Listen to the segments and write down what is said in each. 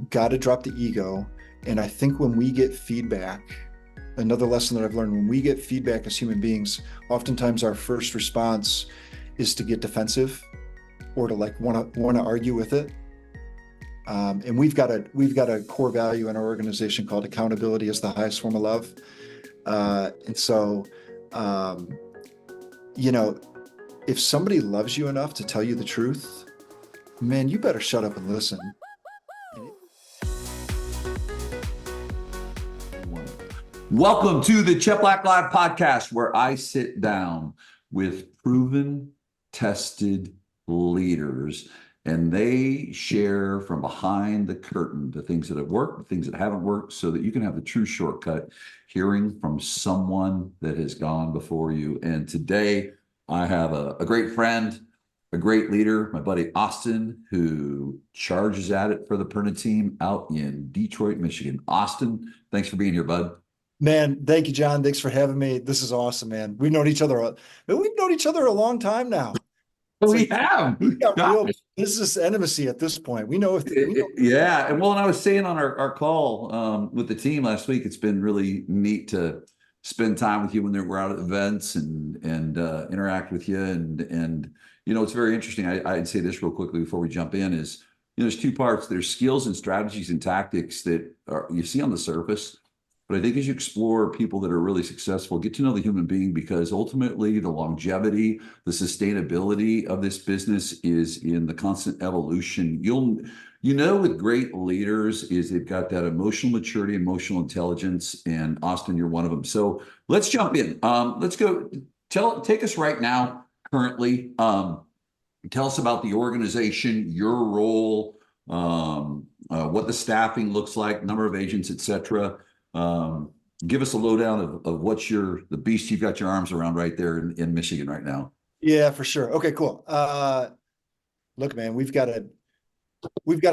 got to drop the ego. And I think when we get feedback, another lesson that I've learned, when we get feedback as human beings, oftentimes our first response is to get defensive or to like want to argue with it. And we've got a core value in our organization called accountability as the highest form of love. And so, you know, if somebody loves you enough to tell you the truth, man, you better shut up and listen. Welcome to the Cheplak Live podcast, where I sit down with proven, tested leaders, and they share from behind the curtain the things that have worked, the things that haven't worked, so that you can have the true shortcut, hearing from someone that has gone before you. And today I have a great friend, a great leader, my buddy Austin, who charges at it for the Perna team out in Detroit, Michigan. Austin, thanks for being here, bud. Man, thank you, John. Thanks for having me. This is awesome, man. We've known each other a long time now. We have. We got real business intimacy at this point. Yeah. And well, and I was saying on our call with the team last week, it's been really neat to spend time with you when we're out at events and interact with you. And you know, it's very interesting. I'd say this real quickly before we jump in is, you know, there's two parts. There's skills and strategies and tactics that you see on the surface. But I think as you explore people that are really successful, get to know the human being, because ultimately the longevity, the sustainability of this business is in the constant evolution. You know, with great leaders is they've got that emotional maturity, emotional intelligence, and Austin, you're one of them. So let's jump in. Let's go. Take us right now, currently. Tell us about the organization, your role, what the staffing looks like, number of agents, et cetera. Give us a lowdown of what's the beast you've got your arms around right there in Michigan right now. Yeah, for sure. Okay, cool. Look, man, we've got a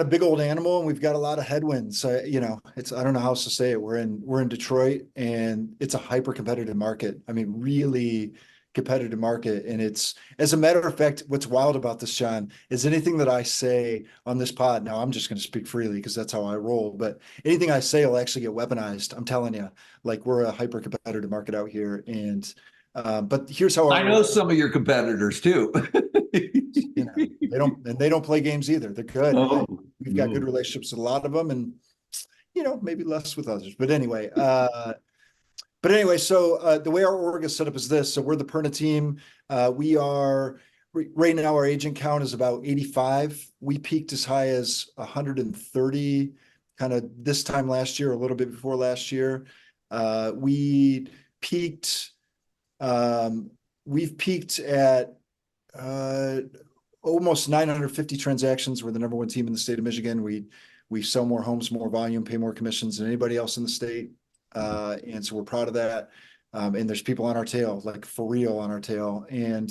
big old animal and we've got a lot of headwinds. You know, I don't know how else to say it. We're in Detroit, and it's a hyper competitive market. I mean, really competitive market. And it's, as a matter of fact, what's wild about this, John, is anything that I say on this pod, now I'm just going to speak freely because that's how I roll, but anything I say will actually get weaponized. I'm telling you, like, we're a hyper competitive market out here. And but here's how I know some of your competitors too. You know, they don't play games either. They're good. Oh, We've got good relationships with a lot of them, and you know, maybe less with others. But anyway, so the way our org is set up is this. So we're the Perna team. We are right now, our agent count is about 85. We peaked as high as 130 kind of this time last year, a little bit before last year. We've peaked at almost 950 transactions. We're the number one team in the state of Michigan. We sell more homes, more volume, pay more commissions than anybody else in the state. And so we're proud of that. And there's people on our tail, like for real on our tail. And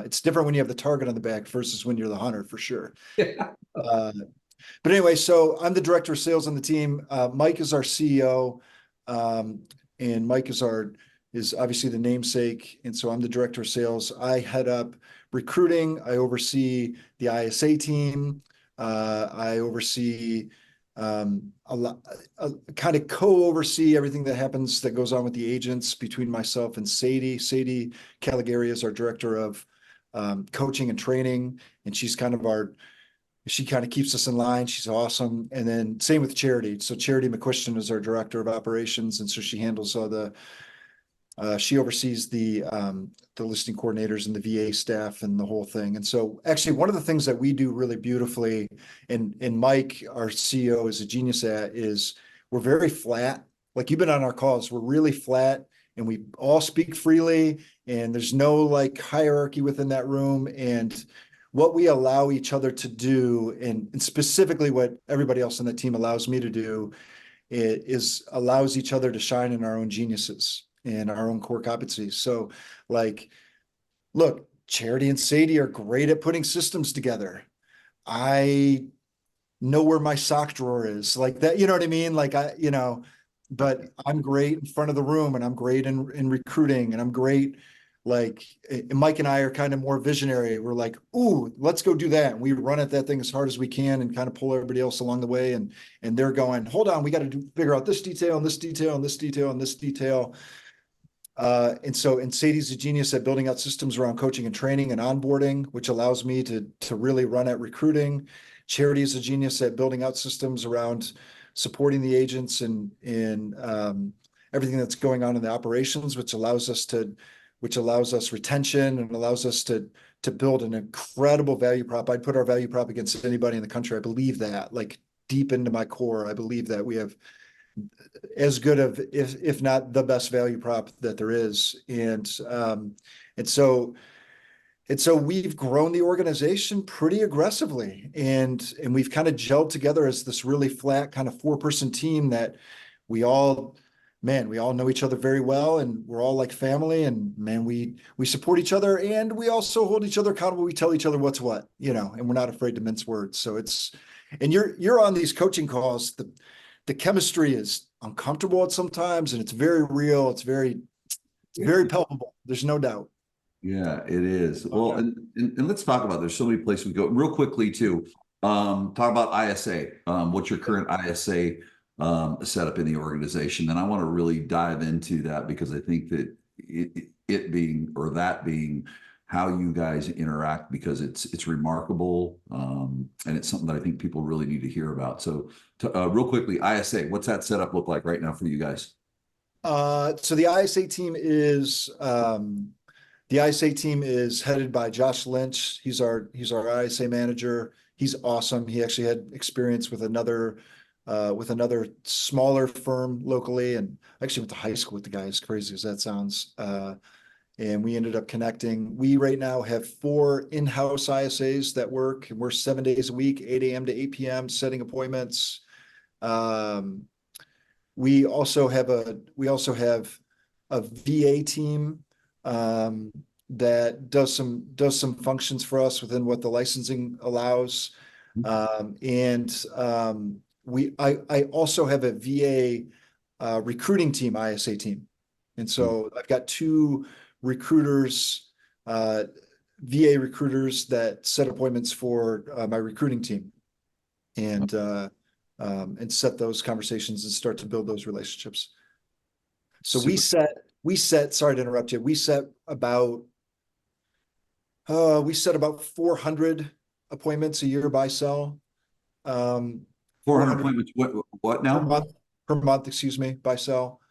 it's different when you have the target on the back versus when you're the hunter, for sure. yeah. But anyway, so I'm the director of sales on the team. Mike is our CEO. And Mike is obviously the namesake. And so I'm the director of sales. I head up recruiting. I oversee the ISA team. I oversee kind of co-oversee everything that goes on with the agents between myself and Sadie. Sadie Caligari is our director of coaching and training, and she kind of keeps us in line. She's awesome. And then same with Charity. So Charity McQuiston is our director of operations, and so she handles all she oversees the listing coordinators and the VA staff and the whole thing. And so actually one of the things that we do really beautifully, and Mike, our CEO, is a genius at, is we're very flat. Like, you've been on our calls, we're really flat, and we all speak freely, and there's no like hierarchy within that room. And what we allow each other to do, and specifically what everybody else on the team allows me to do, is allows each other to shine in our own geniuses and our own core competencies. So, like, look, Charity and Sadie are great at putting systems together. I know where my sock drawer is, like that, you know what I mean? Like, but I'm great in front of the room, and I'm great in recruiting, and I'm great like Mike and I are kind of more visionary. We're like, ooh, let's go do that. And we run at that thing as hard as we can and kind of pull everybody else along the way. And they're going, hold on, we got to figure out this detail and this detail and this detail and this detail. And Sadie's a genius at building out systems around coaching and training and onboarding, which allows me to really run at recruiting. Charity is a genius at building out systems around supporting the agents and everything that's going on in the operations, which allows us retention and allows us to build an incredible value prop. I'd put our value prop against anybody in the country. I believe that, like deep into my core, I believe that we have as good of, if not the best value prop that there is. And so we've grown the organization pretty aggressively, and we've kind of gelled together as this really flat kind of 4-person team that we all know each other very well, and we're all like family, and man, we support each other, and we also hold each other accountable. We tell each other what's what, and we're not afraid to mince words. So and you're on these coaching calls, the chemistry is uncomfortable at sometimes, and it's very real. It's very palpable. There's no doubt. Yeah, it is. Well, and let's talk about, there's so many places we go real quickly too. Talk about ISA. What's your current ISA setup in the organization? And I want to really dive into that, because I think that it being, or that being, how you guys interact, because it's remarkable, and it's something that I think people really need to hear about. So real quickly, ISA, what's that setup look like right now for you guys? So the ISA team is headed by Josh Lynch. He's our ISA manager. He's awesome. He actually had experience with another smaller firm locally, and actually went to high school with the guy, as crazy as that sounds. And we ended up connecting. We right now have 4 in-house ISAs that work, and we're 7 days a week, 8 a.m. to 8 p.m. setting appointments. We also have a VA team that does some functions for us within what the licensing allows. I also have a VA recruiting team, ISA team. And so I've got 2 recruiters, VA recruiters that set appointments for my recruiting team, and set those conversations and start to build those relationships. So we set, sorry to interrupt you. We set about 400 appointments a year by cell. 400 appointments. What now? Per month, excuse me, by cell.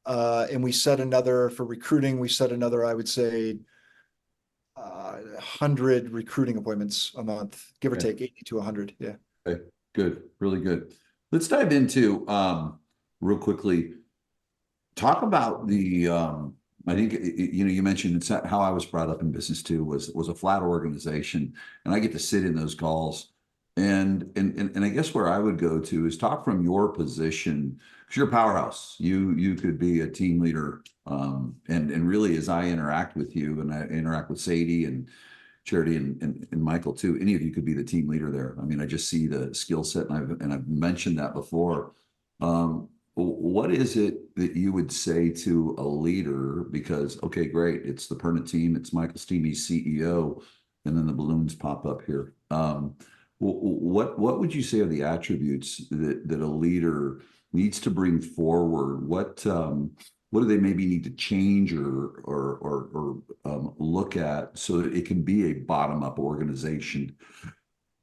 And we set another for recruiting. We set another, I would say, 100 recruiting appointments a month, give or take 80 to 100. Yeah. Okay. Good. Really good. Let's dive into real quickly. Talk about the. I think you mentioned it's how I was brought up in business too. Was a flat organization, and I get to sit in those calls. And I guess where I would go to is talk from your position, because you're a powerhouse. You could be a team leader, and really, as I interact with you, and I interact with Sadie and Charity and Michael too, any of you could be the team leader there. I mean, I just see the skill set, and I've mentioned that before. What is it that you would say to a leader? Because okay, great, it's the permanent team, it's Michael Steamy's CEO, and then the balloons pop up here. What would you say are the attributes that a leader needs to bring forward? What do they maybe need to change or look at so that it can be a bottom-up organization?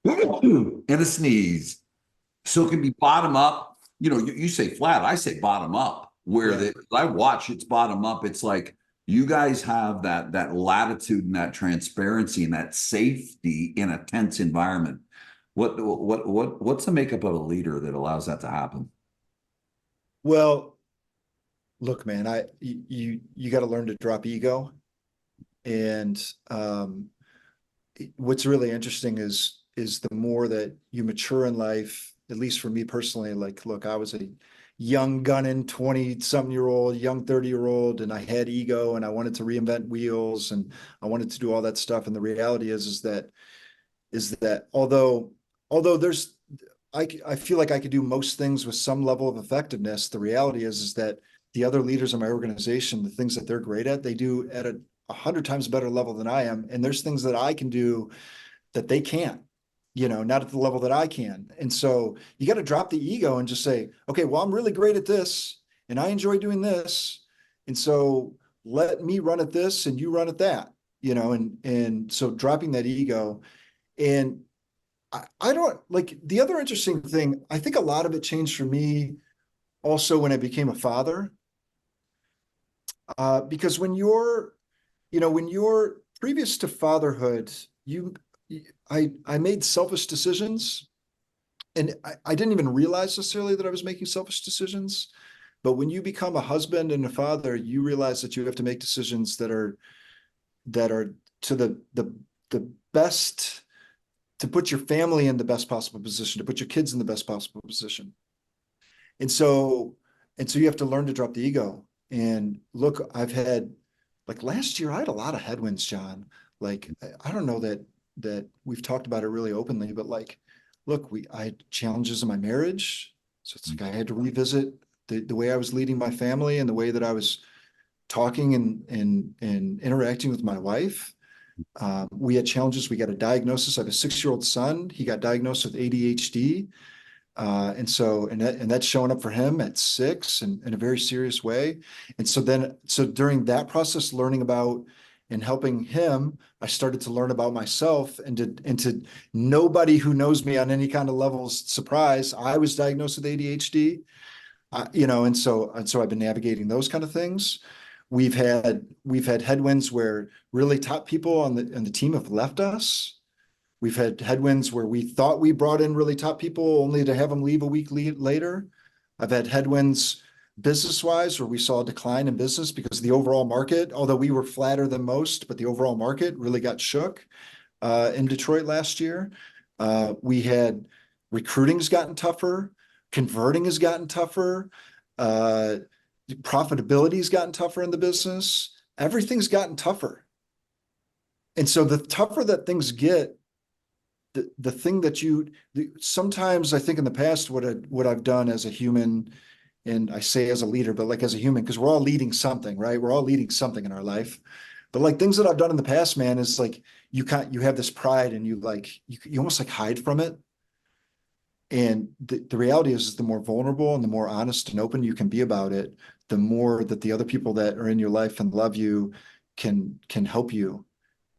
And a sneeze. So it can be bottom up. You say flat, I say bottom up, where I watch it's bottom up. It's like you guys have that latitude and that transparency and that safety in a tense environment. What's the makeup of a leader that allows that to happen? Well, look, man, you got to learn to drop ego. And what's really interesting is the more that you mature in life, at least for me personally, like, look, I was a young gunning 20-something-year-old, young 30-year-old, and I had ego, and I wanted to reinvent wheels, and I wanted to do all that stuff. And the reality is that although I feel like I could do most things with some level of effectiveness, the reality is that the other leaders in my organization, the things that they're great at, they do at a 100 times better level than I am. And there's things that I can do that they can't, not at the level that I can. And so you got to drop the ego and just say, okay, well, I'm really great at this and I enjoy doing this. And so let me run at this and you run at that, and so dropping that ego. And I don't like the other interesting thing. I think a lot of it changed for me also when I became a father. Because when you're previous to fatherhood, I made selfish decisions, and I didn't even realize necessarily that I was making selfish decisions. But when you become a husband and a father, you realize that you have to make decisions that are to the best, to put your family in the best possible position, to put your kids in the best possible position. And so you have to learn to drop the ego. And look, like last year, I had a lot of headwinds, John. Like, I don't know that we've talked about it really openly, but like, look, I had challenges in my marriage. So it's like I had to revisit the way I was leading my family and the way that I was talking and interacting with my wife. We had challenges. We got a diagnosis. I have a 6-year-old son. He got diagnosed with ADHD. And that's showing up for him at 6 and in a very serious way. And so during that process, learning about and helping him, I started to learn about myself and to nobody who knows me on any kind of levels surprise, I was diagnosed with ADHD. And so I've been navigating those kind of things. We've had headwinds where really top people on the team have left us. We've had headwinds where we thought we brought in really top people only to have them leave a week later. I've had headwinds business-wise where we saw a decline in business because the overall market, although we were flatter than most, but the overall market really got shook in Detroit last year. We had recruiting's gotten tougher, converting has gotten tougher, profitability's gotten tougher in the business. Everything's gotten tougher. And so the tougher that things get, the thing that sometimes I think in the past, what I've done as a human, and I say as a leader, but like as a human, because we're all leading something, right? We're all leading something in our life. But like things that I've done in the past, man, is like you have this pride and you almost like hide from it. And the reality is the more vulnerable and the more honest and open you can be about it, the more that the other people that are in your life and love you can help you.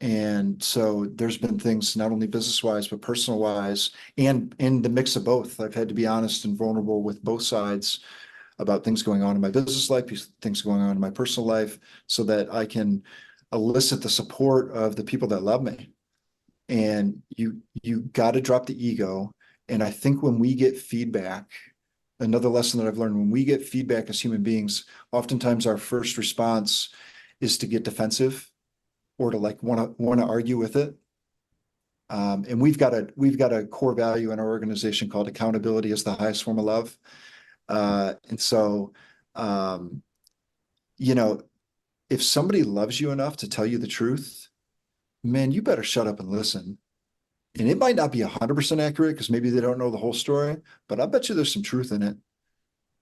And so there's been things not only business-wise, but personal-wise, and in the mix of both. I've had to be honest and vulnerable with both sides about things going on in my business life, things going on in my personal life, so that I can elicit the support of the people that love me. And you got to drop the ego. And I think when we get feedback, another lesson that I've learned, when we get feedback as human beings, oftentimes our first response is to get defensive or to like want to argue with it. And we've got a core value in our organization called accountability is the highest form of love. And so, if somebody loves you enough to tell you the truth, man, you better shut up and listen. And it might not be 100% accurate because maybe they don't know the whole story, but I bet you there's some truth in it.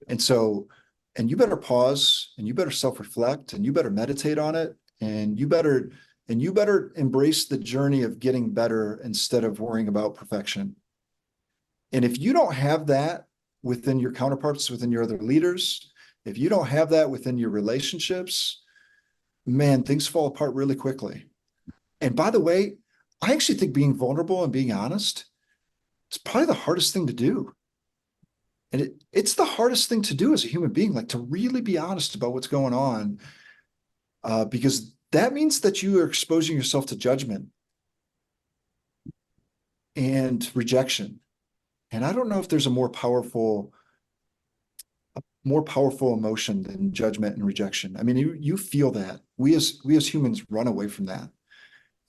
And so, and you better pause and you better self-reflect and you better meditate on it. And you better embrace the journey of getting better instead of worrying about perfection. And if you don't have that within your counterparts, within your other leaders, if you don't have that within your relationships, man, things fall apart really quickly. And by the way, I actually think being vulnerable and being honest is probably the hardest thing to do. And it's the hardest thing to do as a human being, like to really be honest about what's going on, because that means that you are exposing yourself to judgment and rejection. And I don't know if there's a more powerful emotion than judgment and rejection. I mean, you feel that. We as humans run away from that.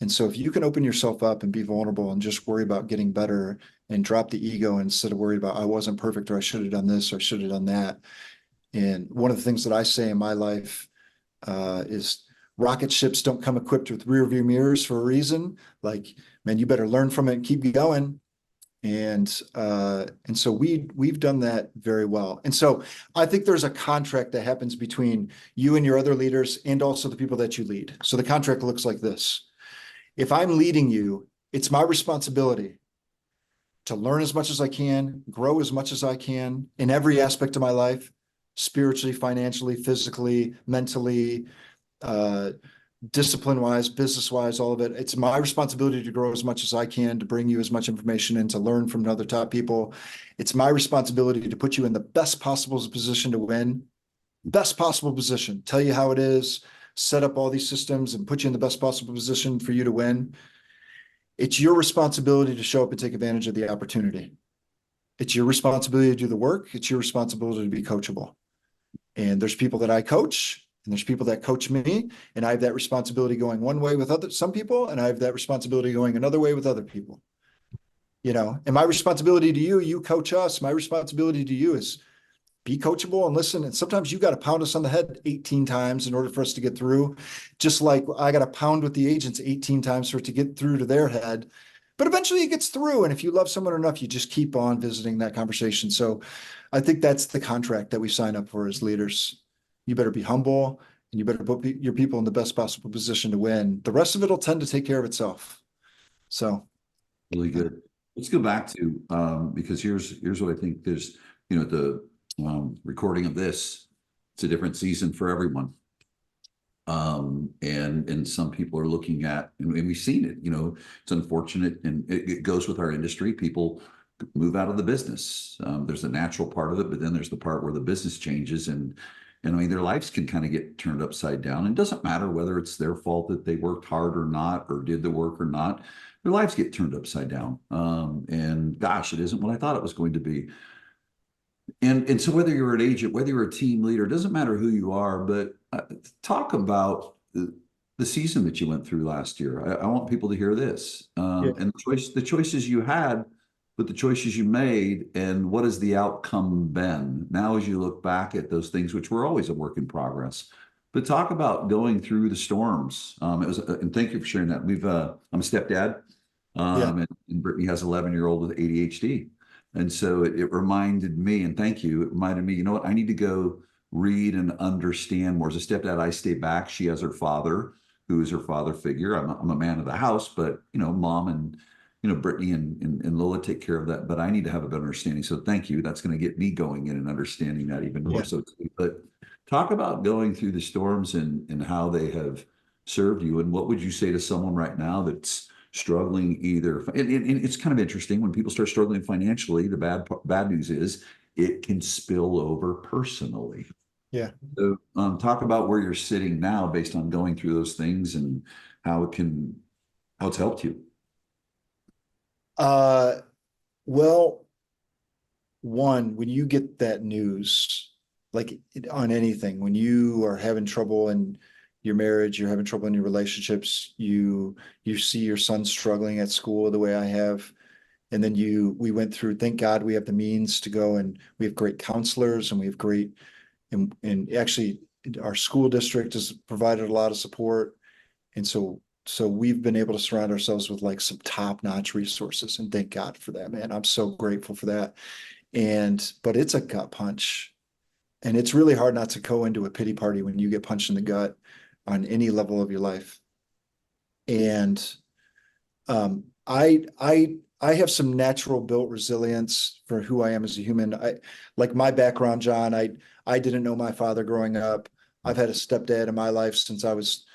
And so if you can open yourself up and be vulnerable and just worry about getting better and drop the ego instead of worried about I wasn't perfect or I should have done this or I should have done that. And one of the things that I say in my life is rocket ships don't come equipped with rear view mirrors for a reason. Like, man, you better learn from it and keep going. And so we've done that very well. And so I think there's a contract that happens between you and your other leaders and also the people that you lead. So the contract looks like this. If I'm leading you, it's my responsibility to learn as much as I can, grow as much as I can in every aspect of my life, spiritually, financially, physically, mentally, discipline wise, business wise, all of it. It's my responsibility to grow as much as I can, to bring you as much information and to learn from other top people. It's my responsibility to put you in the best possible position to win, best possible position, tell you how it is, set up all these systems and put you in the best possible position for you to win. It's your responsibility to show up and take advantage of the opportunity. It's your responsibility to do the work. It's your responsibility to be coachable. And there's people that I coach, and there's people that coach me, and I have that responsibility going one way with some people, and I have that responsibility going another way with other people. And my responsibility to you, you coach us. My responsibility to you is be coachable and listen. And sometimes you got to pound us on the head 18 times in order for us to get through, just like I got to pound with the agents 18 times for it to get through to their head. But eventually it gets through. And if you love someone enough, you just keep on visiting that conversation. So I think that's the contract that we sign up for as leaders. You better be humble and you better put your people in the best possible position to win. The rest of it will tend to take care of itself. So. Really good. Let's go back to, because here's what I think there's, the recording of this, it's a different season for everyone. And some people are looking at, and we've seen it, it's unfortunate, and it goes with our industry. People move out of the business. There's a natural part of it, but then there's the part where the business changes, and I mean, their lives can kind of get turned upside down. And it doesn't matter whether it's their fault that they worked hard or not, or did the work or not, their lives get turned upside down. And gosh, it isn't what I thought it was going to be. And so whether you're an agent, whether you're a team leader, it doesn't matter who you are, but talk about the season that you went through last year. I want people to hear this, and the choices you had, but the choices you made, and what has the outcome been now as you look back at those things, which were always a work in progress. But talk about going through the storms. It was, and thank you for sharing that. I'm a stepdad, and Brittany has an 11-year-old with ADHD. And so it reminded me, and thank you, it reminded me, you know what, I need to go read and understand more. As a stepdad, I stay back. She has her father, who is her father figure. I'm a man of the house, but, mom and, Brittany and Lola take care of that. But I need to have a better understanding. So thank you. That's going to get me going in and understanding that even more so too. But talk about going through the storms and how they have served you. And what would you say to someone right now that's struggling either, and it's kind of interesting when people start struggling financially, the bad news is it can spill over personally. Yeah. So talk about where you're sitting now based on going through those things and how it's helped you. Well, one, when you get that news, like on anything, when you are having trouble in your marriage, you're having trouble in your relationships, you see your son struggling at school the way I have, and then we went through, thank God we have the means to go, and we have great counselors, and we have great, and actually our school district has provided a lot of support. And so we've been able to surround ourselves with like some top-notch resources, and thank God for that, man. I'm so grateful for that. But it's a gut punch, and it's really hard not to go into a pity party when you get punched in the gut on any level of your life. And I have some natural built resilience for who I am as a human. Like my background, John, I didn't know my father growing up. I've had a stepdad in my life since I was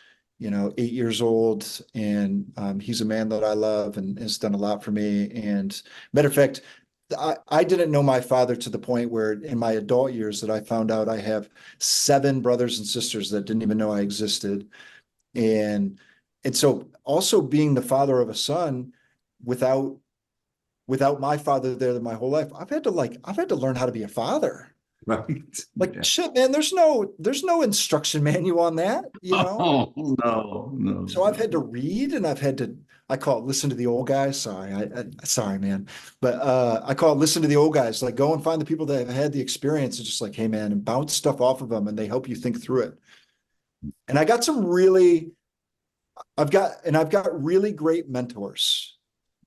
8 years old, and he's a man that I love and has done a lot for me. And matter of fact, I didn't know my father to the point where in my adult years that I found out I have 7 brothers and sisters that didn't even know I existed. And so also being the father of a son without my father there my whole life, I've had to learn how to be a father. Right. Shit, man, there's no instruction manual on that, Oh, no. So I've had to read, and I call it listen to the old guys. Sorry, sorry, man. But I call it listen to the old guys. Like go and find the people that have had the experience and just like, hey man, and bounce stuff off of them, and they help you think through it. And I've got really great mentors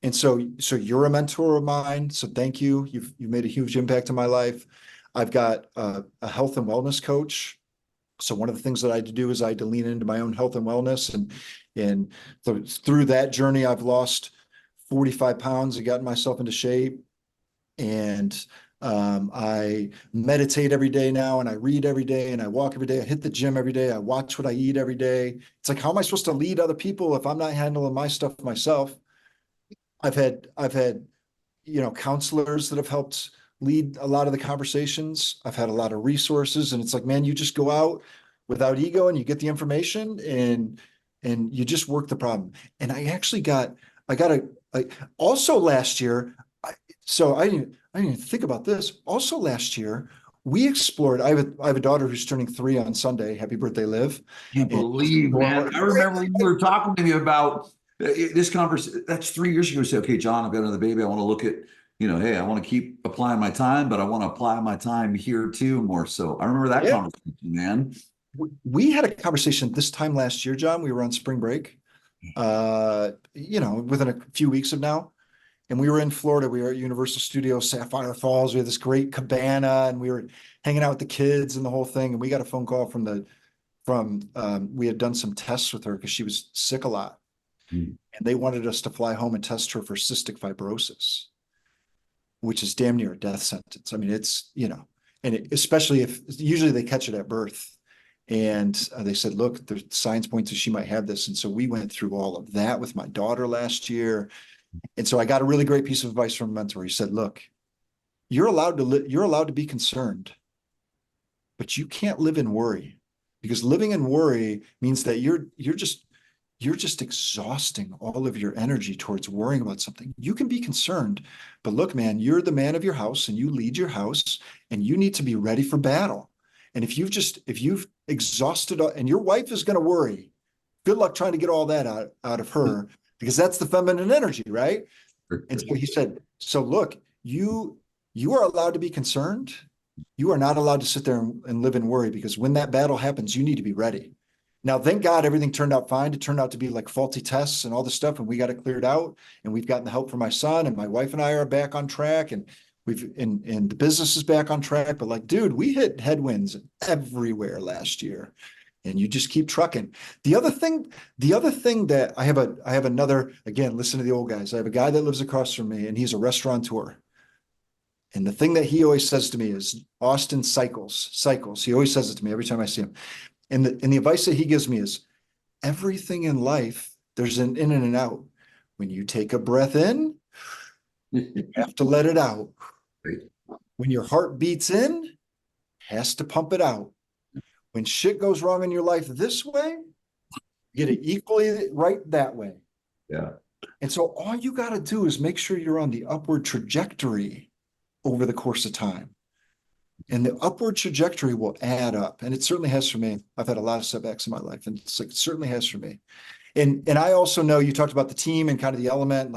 And so you're a mentor of mine. So thank you. You've made a huge impact in my life. I've got a health and wellness coach. So one of the things that I had to do is I had to lean into my own health and wellness, and through that journey, I've lost 45 pounds and gotten myself into shape. And I meditate every day now, and I read every day, and I walk every day. I hit the gym every day. I watch what I eat every day. It's like, how am I supposed to lead other people if I'm not handling my stuff myself? I've had counselors that have helped lead a lot of the conversations. I've had a lot of resources, and it's like, man, you just go out without ego and you get the information, and you just work the problem. And I got also last year. I didn't even think about this. Also last year, we explored. I have a daughter who's turning 3 on Sunday. Happy birthday, Liv. Can't And believe, man. I remember you were talking to me about this conversation. That's 3 years ago. You said, okay, John, I've got another baby. I want to look at, hey, I want to keep applying my time, but I want to apply my time here too more so. I remember that yeah, conversation, man. we had a conversation this time last year, John. We were on spring break, within a few weeks of now. And we were in Florida. We were at Universal Studios Sapphire Falls. We had this great cabana, and we were hanging out with the kids and the whole thing. And we got a phone call we had done some tests with her because she was sick a lot. Mm. And they wanted us to fly home and test her for cystic fibrosis, which is damn near a death sentence. I mean, especially if usually they catch it at birth. And they said, look, the signs point to she might have this. And so we went through all of that with my daughter last year. And so I got a really great piece of advice from a mentor. He said, look, you're allowed to be concerned, but you can't live in worry, because living in worry means that you're just exhausting all of your energy towards worrying about something. You can be concerned, but look, man, you're the man of your house and you lead your house, and you need to be ready for battle. And if you've exhausted, and your wife is going to worry, good luck trying to get all that out of her, because that's the feminine energy, right? And so he said, so look, you are allowed to be concerned. You are not allowed to sit there and live in worry, because when that battle happens, you need to be ready. Now, thank God everything turned out fine. It turned out to be like faulty tests and all this stuff, and we got it cleared out, and we've gotten the help from my son, and my wife and I are back on track, and the business is back on track. But like, dude, we hit headwinds everywhere last year, and you just keep trucking. The other thing that I have another, again, listen to the old guys. I have a guy that lives across from me, and he's a restaurateur. And the thing that he always says to me is, Austin, cycles. He always says it to me every time I see him. And the advice that he gives me is, everything in life, there's an in and an out. When you take a breath in, you have to let it out. When your heart beats in, has to pump it out. When shit goes wrong in your life this way, get it equally right that way. Yeah. And so all you got to do is make sure you're on the upward trajectory over the course of time. And the upward trajectory will add up. And it certainly has for me. I've had a lot of setbacks in my life, and it certainly has for me. And I also know you talked about the team and kind of the element,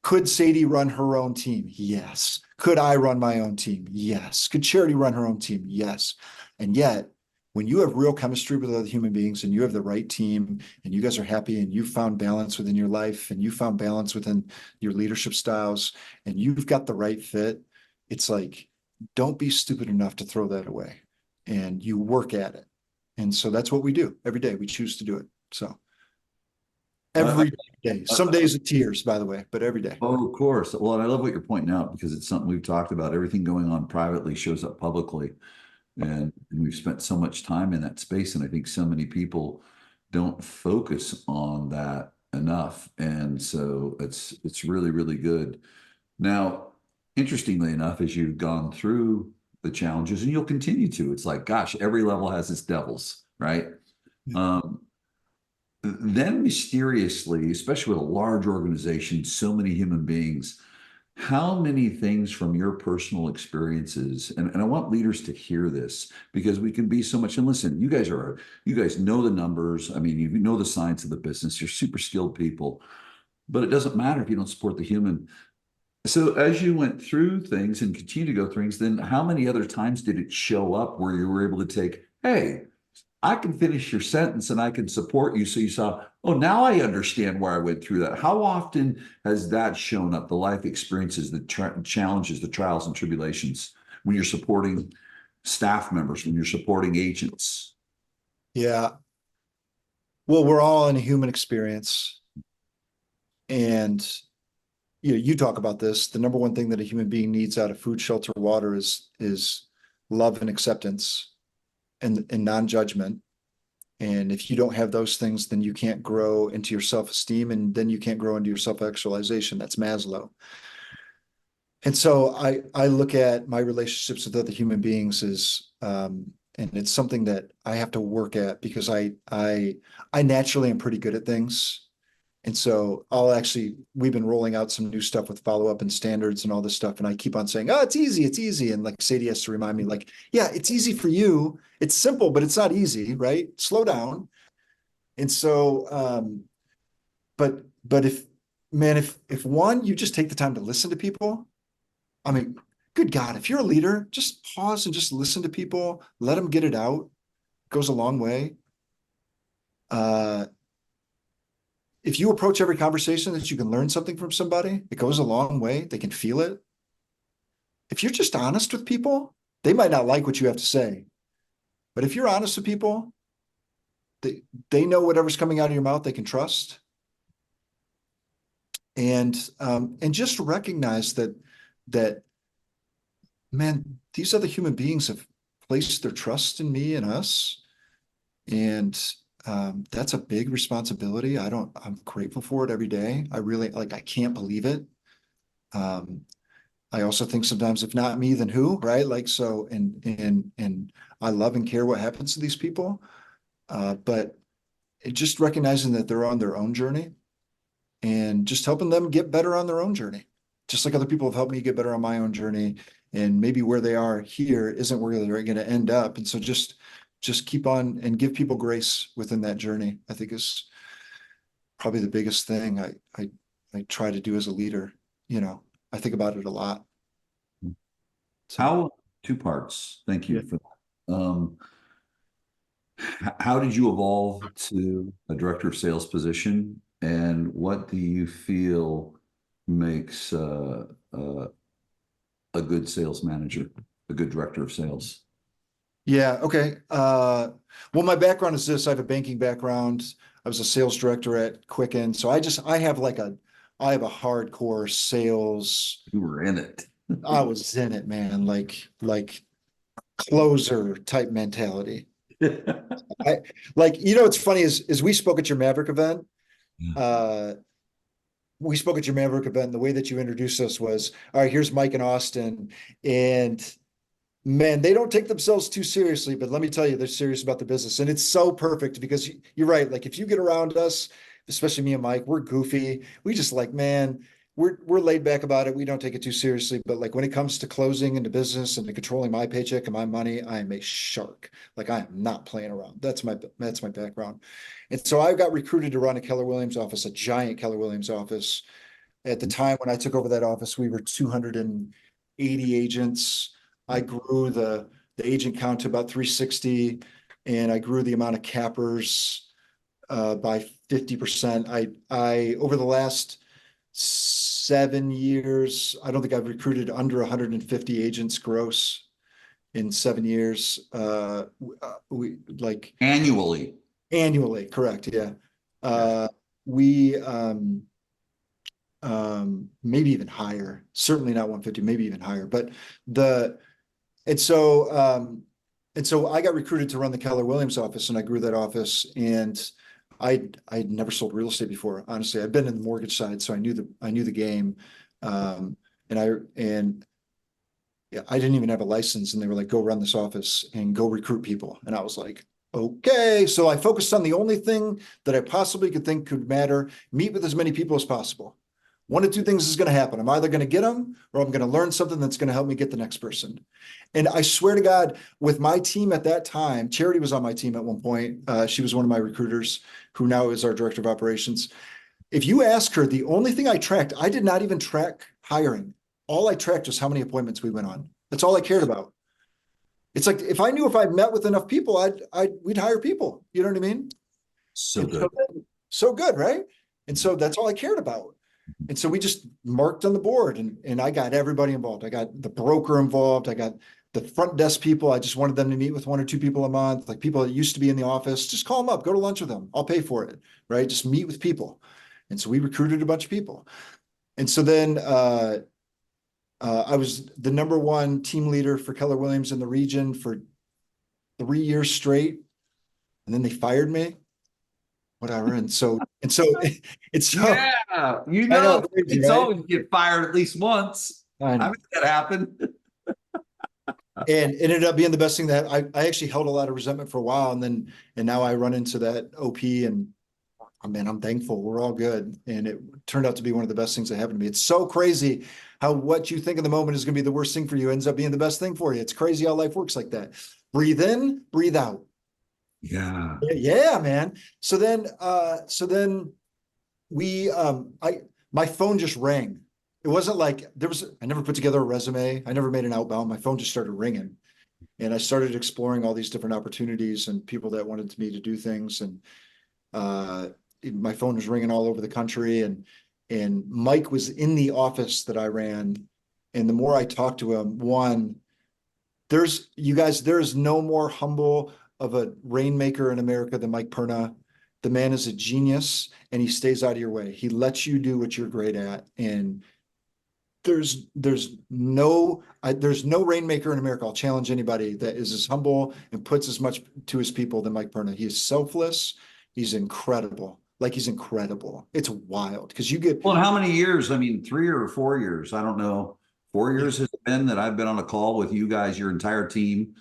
could Sadie run her own team? Yes. Could I run my own team? Yes. Could Charity run her own team? Yes. And yet, when you have real chemistry with other human beings, and you have the right team, and you guys are happy, and you found balance within your life, and you found balance within your leadership styles, and you've got the right fit, it's like, don't be stupid enough to throw that away, and you work at it. And so that's what we do every day. We choose to do it. So every day, some days of tears, by the way, but every day. Oh, of course. Well, and I love what you're pointing out, because it's something we've talked about. Everything going on privately shows up publicly. And we've spent so much time in that space. And I think so many people don't focus on that enough. And so it's really, really good. Now, interestingly enough, as you've gone through the challenges, and you'll continue to, it's like, gosh, every level has its devils, right? Yeah. Then mysteriously, especially with a large organization, so many human beings, how many things from your personal experiences, and I want leaders to hear this, because we can be so much, and listen, you guys know the numbers. I mean, you know the science of the business. You're super skilled people, but it doesn't matter if you don't support the human. So as you went through things and continue to go through things, then how many other times did it show up where you were able to take, hey, I can finish your sentence and I can support you. So you saw, oh, now I understand why I went through that. How often has that shown up, the life experiences, the challenges, the trials and tribulations, when you're supporting staff members, when you're supporting agents? Yeah. Well, we're all in a human experience. And you talk about this. The number one thing that a human being needs out of food, shelter, water is love and acceptance and non-judgment. And if you don't have those things, then you can't grow into your self-esteem, and then you can't grow into your self-actualization. That's Maslow. And so I look at my relationships with other human beings as and it's something that I have to work at because I naturally am pretty good at things. And so we've been rolling out some new stuff with follow-up and standards and all this stuff. And I keep on saying, oh, it's easy, it's easy. And like Sadie has to remind me, like, yeah, it's easy for you. It's simple, but it's not easy, right? Slow down. And so, but if one, you just take the time to listen to people. I mean, good God, if you're a leader, just pause and just listen to people, let them get it out. It goes a long way. If you approach every conversation that you can learn something from somebody, it goes a long way. They can feel it. If you're just honest with people, they might not like what you have to say. But if you're honest with people, they know whatever's coming out of your mouth, they can trust. And just recognize that, man, these other human beings have placed their trust in me and us. And that's a big responsibility. I'm grateful for it every day. I really I can't believe it. I also think sometimes if not me, then who, right? Like, so, and I love and care what happens to these people. But just recognizing that they're on their own journey and just helping them get better on their own journey. Just like other people have helped me get better on my own journey, and maybe where they are here isn't where they're going to end up. And so just keep on and give people grace within that journey, I think is probably the biggest thing I try to do as a leader. I think about it a lot. So, two parts. Thank you Yeah. for that. How did you evolve to a director of sales position, and what do you feel makes a good sales manager, a good director of sales? Yeah. Okay. Well, my background is this. I have a banking background. I was a sales director at Quicken. So I have a hardcore sales. You were in it. I was in it, man. Like closer type mentality. What's funny is we spoke at your Maverick event. We spoke at your Maverick event. And the way that you introduced us was, all right, here's Mike and Austin. And man, they don't take themselves too seriously, but let me tell you, they're serious about the business. And it's so perfect because you're right. Like if you get around us, especially me and Mike, we're goofy. We just like, man, we're laid back about it. We don't take it too seriously. But like when it comes to closing into business and to controlling my paycheck and my money, I am a shark. Like I am not playing around. That's my background. And so I got recruited to run a Keller Williams office, a giant Keller Williams office. At the time when I took over that office, we were 280 agents. I grew the agent count to about 360, and I grew the amount of cappers by 50%. I over the last 7 years, I don't think I've recruited under 150 agents gross in 7 years. We like Annually. Annually, correct? Yeah. We maybe even higher. Certainly not 150, maybe even higher. But and so I got recruited to run the Keller Williams office, and I grew that office. And I'd never sold real estate before. Honestly, I've been in the mortgage side, so I knew the game. Yeah, I didn't even have a license, and they were like, "Go run this office and go recruit people." And I was like, "Okay." So I focused on the only thing that I possibly could think could matter: meet with as many people as possible. One of two things is going to happen. I'm either going to get them, or I'm going to learn something that's going to help me get the next person. And I swear to God, with my team at that time, Charity was on my team at one point. She was one of my recruiters, who now is our director of operations. If you ask her, the only thing I tracked, I did not even track hiring. All I tracked was how many appointments we went on. That's all I cared about. it's like, if I knew if I met with enough people, we'd hire people. You know what I mean? So And good. so good, right? And so that's all I cared about. And so we just marked on the board, and I got everybody involved. I got the broker involved. I got the front desk people. I just wanted them to meet with 1 or 2 people a month, like people that used to be in the office. Just call them up, go to lunch with them. I'll pay for it, right? Just meet with people. And so we recruited a bunch of people. And so then I was the #1 team leader for Keller Williams in the region for 3 years straight. And then they fired me. Whatever. And so it's so Yeah, I know, crazy, it's right? always get fired at least once. I know. I've had that happen. And it ended up being the best thing that I actually held a lot of resentment for a while. And now I run into that OP, and oh, man, I'm thankful. We're all good. And it turned out to be one of the best things that happened to me. It's so crazy how what you think in the moment is going to be the worst thing for you ends up being the best thing for you. It's crazy how life works like that. Breathe in, breathe out. Yeah. Yeah, man. So then we, my phone just rang. It wasn't like I never put together a resume. I never made an outbound. My phone just started ringing, and I started exploring all these different opportunities and people that wanted me to do things. And my phone was ringing all over the country, and Mike was in the office that I ran. And the more I talked to him, there's no more humble of a rainmaker in America than Mike Perna. The man is a genius, and he stays out of your way. He lets you do what you're great at. And there's no rainmaker in America. I'll challenge anybody that is as humble and puts as much to his people than Mike Perna. He is selfless. He's incredible. Like, he's incredible. It's wild because you get. Well, and how many years? I mean, 3 or 4 years. I don't know. 4 years has it been that I've been on a call with you guys, your entire team.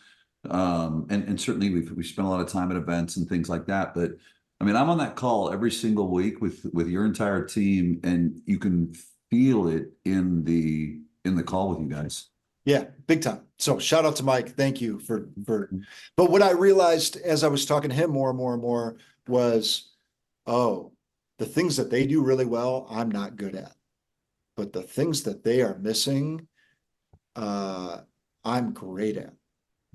And certainly we spent a lot of time at events and things like that. But I mean, I'm on that call every single week with your entire team, and you can feel it in the call with you guys. Yeah, big time. So shout out to Mike. Thank you for, but what I realized as I was talking to him more and more and more was, oh, the things that they do really well, I'm not good at, but the things that they are missing, I'm great at.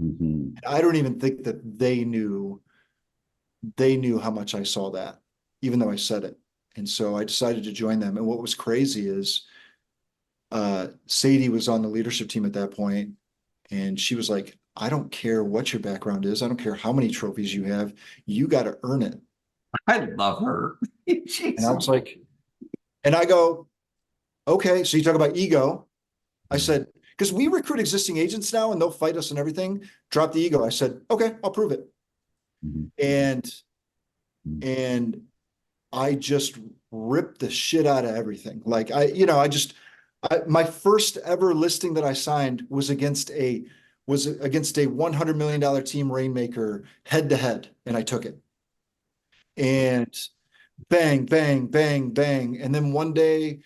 Mm-hmm. I don't even think that they knew how much I saw that, even though I said it. And so I decided to join them. And what was crazy is Sadie was on the leadership team at that point, and she was like, I don't care what your background is. I don't care how many trophies you have. You got to earn it. I love her. And I was like, and I go, okay, so you talk about ego. I said, because we recruit existing agents now and they'll fight us and everything. Drop the ego. I said, okay, I'll prove it. Mm-hmm. And I just ripped the shit out of everything. Like my first ever listing that I signed was against a $100 million team rainmaker head to head, and I took it. And bang, bang, bang, bang. And then one day,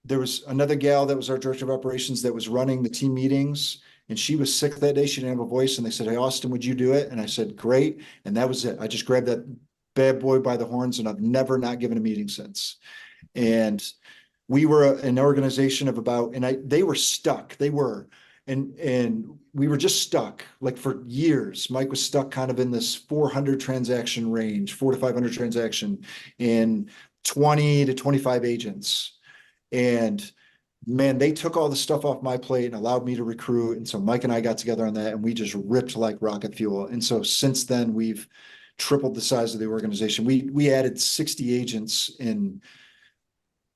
there was another gal that was our director of operations that was running the team meetings, and she was sick that day. She didn't have a voice, and they said, hey, Austin, would you do it? And I said, great. And that was it. I just grabbed that bad boy by the horns, and I've never not given a meeting since. And we were an organization of they were stuck. They were, and we were just stuck like for years. Mike was stuck kind of in this 400 transaction range, 400 to 500 transaction, in 20 to 25 agents. And man, they took all the stuff off my plate and allowed me to recruit. And so Mike and I got together on that, and we just ripped like rocket fuel. And so since then, we've tripled the size of the organization. We added 60 agents in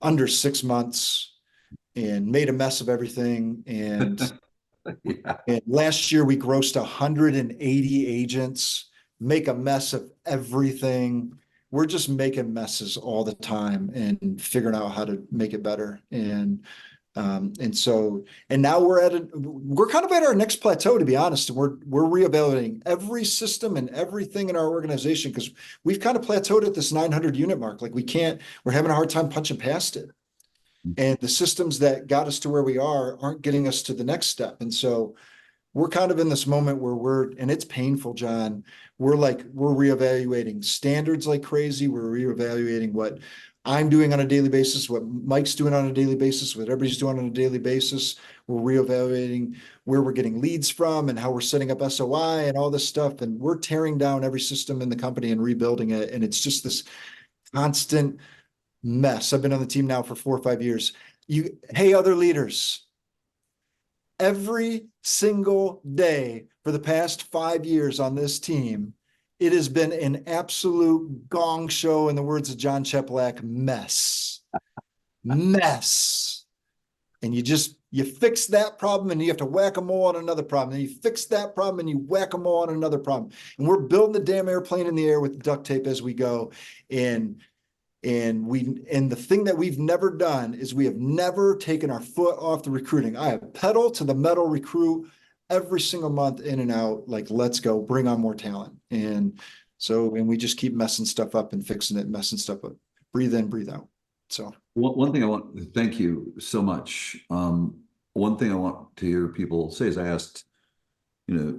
under 6 months and made a mess of everything. And, Yeah. and last year we grossed 180 agents, make a mess of everything. We're just making messes all the time and figuring out how to make it better. And now we're kind of at our next plateau, to be honest. And we're reevaluating every system and everything in our organization, because we've kind of plateaued at this 900 unit mark. Like we're having a hard time punching past it. And the systems that got us to where we aren't getting us to the next step. And so we're kind of in this moment where and it's painful, John. We're reevaluating standards like crazy. We're reevaluating what I'm doing on a daily basis, what Mike's doing on a daily basis, what everybody's doing on a daily basis. We're reevaluating where we're getting leads from and how we're setting up SOI and all this stuff. And we're tearing down every system in the company and rebuilding it. And it's just this constant mess. I've been on the team now for 4 or 5 years. Hey, other leaders, every single day for the past 5 years on this team, it has been an absolute gong show, in the words of John Cheplak, mess. Mess. And you fix that problem and you have to whack-a-mole on another problem. And you fix that problem and you whack-a-mole on another problem. And we're building the damn airplane in the air with duct tape as we go. And the thing that we've never done is we have never taken our foot off the recruiting. I have pedal to the metal recruit every single month, in and out, like, let's go, bring on more talent. And we just keep messing stuff up and fixing it, messing stuff up. Breathe in, breathe out. So one thing I want to thank you so much. One thing I want to hear people say is, I asked, a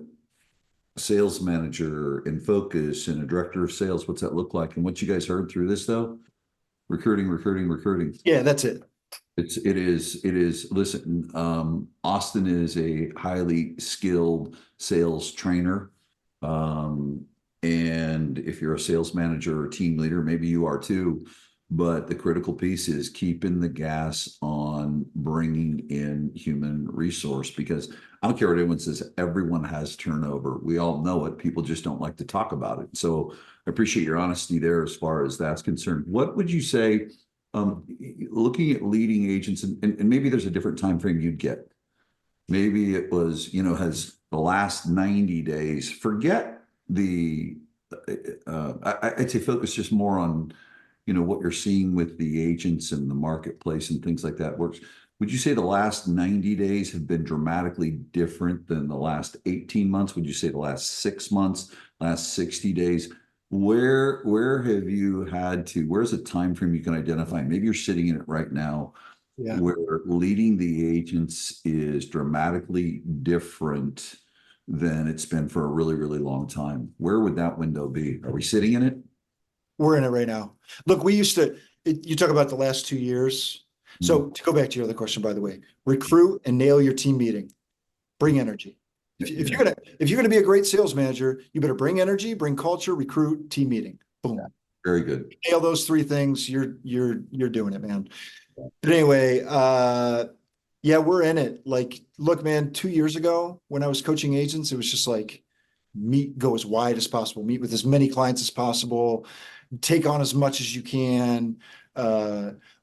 sales manager in focus and a director of sales, what's that look like? And what you guys heard through this, though, recruiting. Yeah, that's it. It is. Listen, Austin is a highly skilled sales trainer. And if you're a sales manager or team leader, maybe you are too. But the critical piece is keeping the gas on bringing in human resource, because I don't care what anyone says, everyone has turnover. We all know it. People just don't like to talk about it. So I appreciate your honesty there as far as that's concerned. What would you say, looking at leading agents, and maybe there's a different time frame you'd get. Maybe it was, has the last 90 days, forget the, I'd say focus just more on, what you're seeing with the agents and the marketplace and things like that works. Would you say the last 90 days have been dramatically different than the last 18 months? Would you say the last 6 months, last 60 days? Where have you where's a time frame you can identify? Maybe you're sitting in it right now, where leading the agents is dramatically different than it's been for a really, really long time. Where would that window be? Are we sitting in it? We're in it right now. Look, you talk about the last 2 years. So to go back to your other question, by the way, recruit and nail your team meeting. Bring energy. If you're gonna be a great sales manager, you better bring energy, bring culture, recruit, team meeting. Boom. Very good. Nail those 3 things. You're doing it, man. But anyway, we're in it. Like, look, man, 2 years ago when I was coaching agents, it was just like, go as wide as possible, meet with as many clients as possible, take on as much as you can,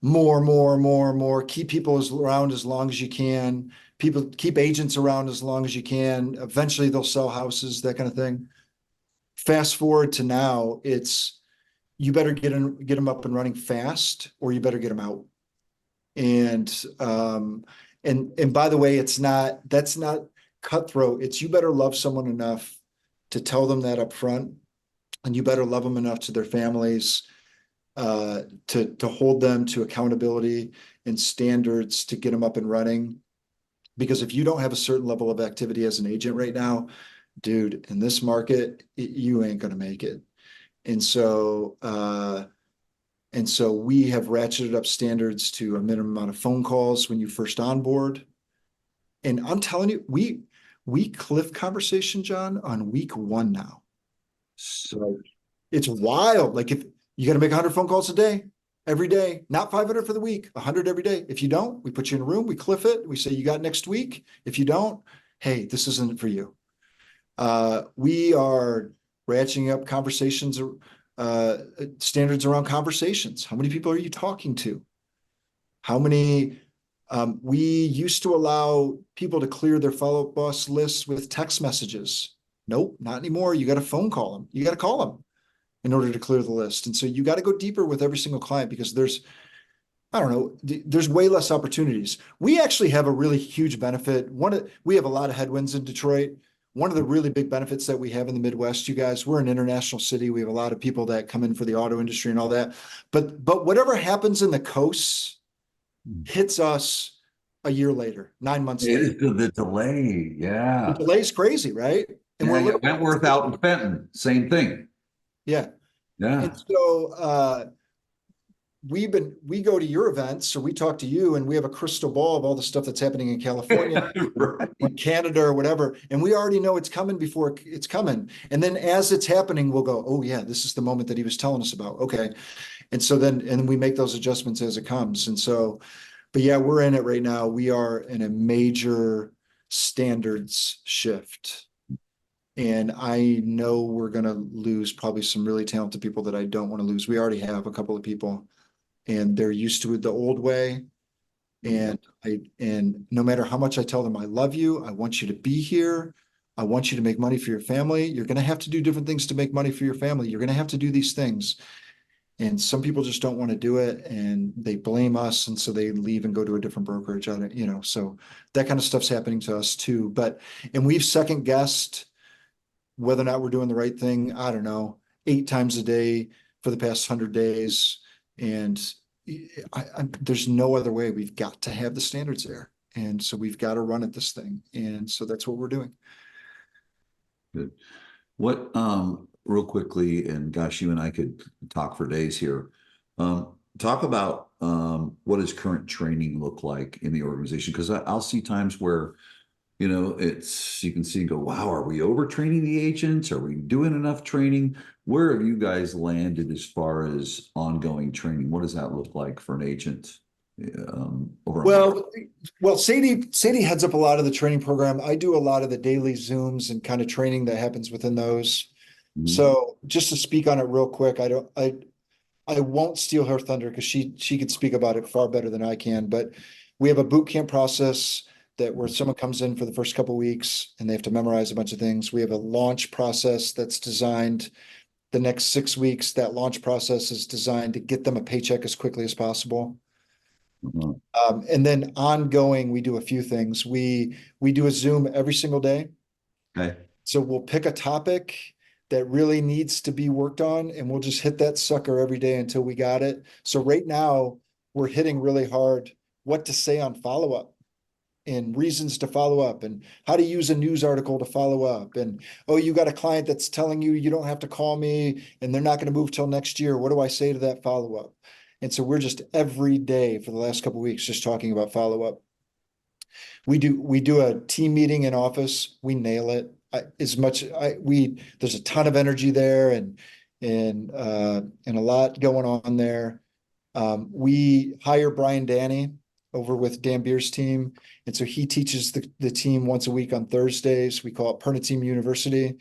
more, keep people around as long as you can, keep agents around as long as you can. Eventually they'll sell houses, that kind of thing. Fast forward to now, it's, you better get them up and running fast, or you better get them out. And by the way, that's not cutthroat. It's, you better love someone enough to tell them that up front, and you better love them enough to their families, to hold them to accountability and standards to get them up and running. Because if you don't have a certain level of activity as an agent right now, dude, in this market, you ain't going to make it. And so we have ratcheted up standards to a minimum amount of phone calls when you first onboard. And I'm telling you, we cliff conversation, John, on week 1 now. So it's wild. Like, if you got to make 100 phone calls a day, every day, not 500 for the week, 100 every day. If you don't, we put you in a room, we cliff it. We say, you got next week. If you don't, hey, this isn't for you. We are ratcheting up conversations, standards around conversations. How many people are you talking to? How many, we used to allow people to clear their follow-up boss lists with text messages. Nope, not anymore. You got to phone call them. You got to call them in order to clear the list. And so you got to go deeper with every single client, because there's way less opportunities. We actually have a really huge benefit. We have a lot of headwinds in Detroit. One of the really big benefits that we have in the Midwest, you guys, we're an international city. We have a lot of people that come in for the auto industry and all that. But whatever happens in the coasts hits us a year later, 9 months later. It is the delay. Yeah. The delay is crazy, right? And we're Wentworth out in Fenton, same thing. Yeah. Yeah. And so we go to your events, or we talk to you, and we have a crystal ball of all the stuff that's happening in California Right. or Canada or whatever. And we already know it's coming before it's coming. And then as it's happening, we'll go, oh yeah, this is the moment that he was telling us about. Okay. And so then we make those adjustments as it comes. And so, but yeah, we're in it right now. We are in a major standards shift. And I know we're going to lose probably some really talented people that I don't want to lose. We already have a couple of people, and they're used to it the old way. And no matter how much I tell them, I love you, I want you to be here, I want you to make money for your family. You're going to have to do different things to make money for your family. You're going to have to do these things. And some people just don't want to do it, and they blame us. And so they leave and go to a different brokerage on it, so that kind of stuff's happening to us too. And we've second guessed whether or not we're doing the right thing. I don't know, 8 times a day for the past 100 days. And there's no other way. We've got to have the standards there. And so we've got to run at this thing. And so that's what we're doing. Good. What, real quickly, and gosh, you and I could talk for days here. Talk about what does current training look like in the organization? Because I'll see times where, you can see and go, wow, are we overtraining the agents? Are we doing enough training? Where have you guys landed as far as ongoing training? What does that look like for an agent? Well, Sadie heads up a lot of the training program. I do a lot of the daily Zooms and kind of training that happens within those. Mhm. So just to speak on it real quick, I won't steal her thunder because she could speak about it far better than I can. But we have a boot camp process where someone comes in for the first couple of weeks and they have to memorize a bunch of things. We have a launch process that's designed the next 6 weeks. That launch process is designed to get them a paycheck as quickly as possible. Mhm. And then ongoing, we do a few things. We do a Zoom every single day. Okay. So we'll pick a topic that really needs to be worked on, and we'll just hit that sucker every day until we got it. So right now we're hitting really hard what to say on follow-up and reasons to follow up and how to use a news article to follow up. And, oh, you got a client that's telling you don't have to call me and they're not going to move till next year. What do I say to that follow-up? And so we're just every day for the last couple of weeks just talking about follow-up. We do a team meeting in office. We nail it. There's a ton of energy there and a lot going on there. We hire Brian Danny over with Dan Beer's team. And so he teaches the team once a week on Thursdays. We call it Perna-Team University.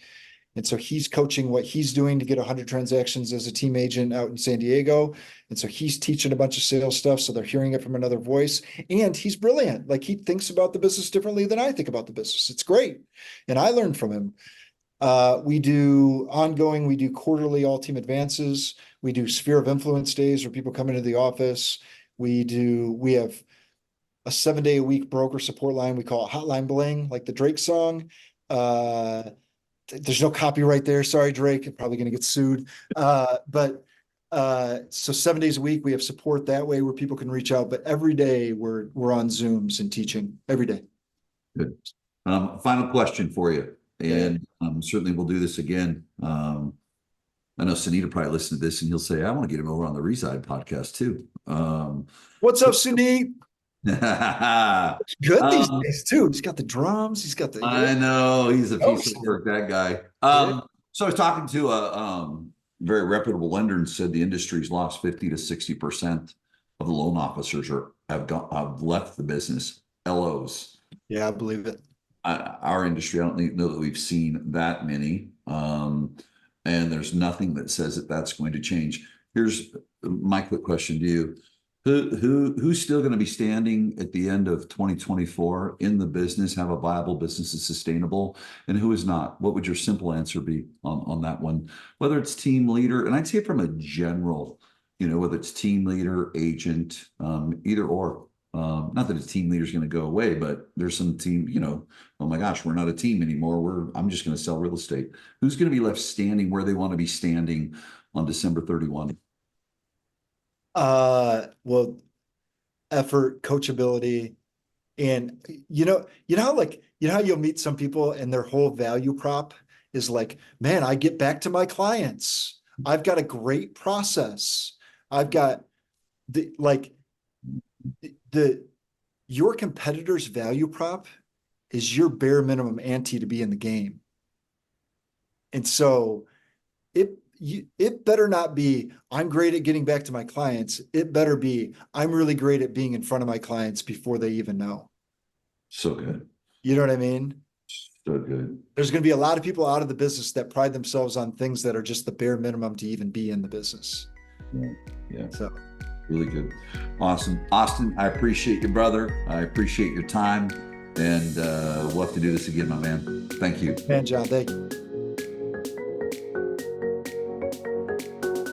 And so he's coaching what he's doing to get 100 transactions as a team agent out in San Diego. And so he's teaching a bunch of sales stuff. So they're hearing it from another voice. And he's brilliant. Like, he thinks about the business differently than I think about the business. It's great. And I learned from him. We do quarterly all team advances. We do sphere of influence days where people come into the office. We have a 7-day-a-week broker support line. We call it Hotline Bling, like the Drake song. There's no copyright there. Sorry, Drake. I'm probably going to get sued. So 7 days a week, we have support that way where people can reach out. But every day we're on Zooms and teaching every day. Good. Final question for you. And certainly we'll do this again. I know Sunita probably listened to this and he'll say, I want to get him over on the Reside podcast too. What's up, Sunit? Good these Um, days too. He's got the drums. He's got the. I know he's a piece of Oh, work, that guy. Yeah. So I was talking to a very reputable lender and said the industry's lost 50 to 60% of the loan officers have left the business. LOs. Yeah, I believe it. Our industry, I don't know that we've seen that many. And there's nothing that says that that's going to change. Here's my quick question to you. Who's still going to be standing at the end of 2024 in the business, have a viable business that's sustainable, and who is not? What would your simple answer be on that one? Whether it's team leader, and I'd say from a general, whether it's team leader, agent, either or. Not that a team leader is going to go away, but there's some team, oh my gosh, we're not a team anymore. I'm just going to sell real estate. Who's going to be left standing where they want to be standing on December 31? Well, effort, coachability, and how you'll meet some people and their whole value prop is like, man, I get back to my clients. I've got a great process. I've got the your competitor's value prop is your bare minimum ante to be in the game. And so it better not be, I'm great at getting back to my clients. It better be, I'm really great at being in front of my clients before they even know. So good. You know what I mean? So good. There's going to be a lot of people out of the business that pride themselves on things that are just the bare minimum to even be in the business. Yeah. So really good. Awesome. Austin, I appreciate you, brother. I appreciate your time. And we'll have to do this again, my man. Thank you. Man, John, thank you.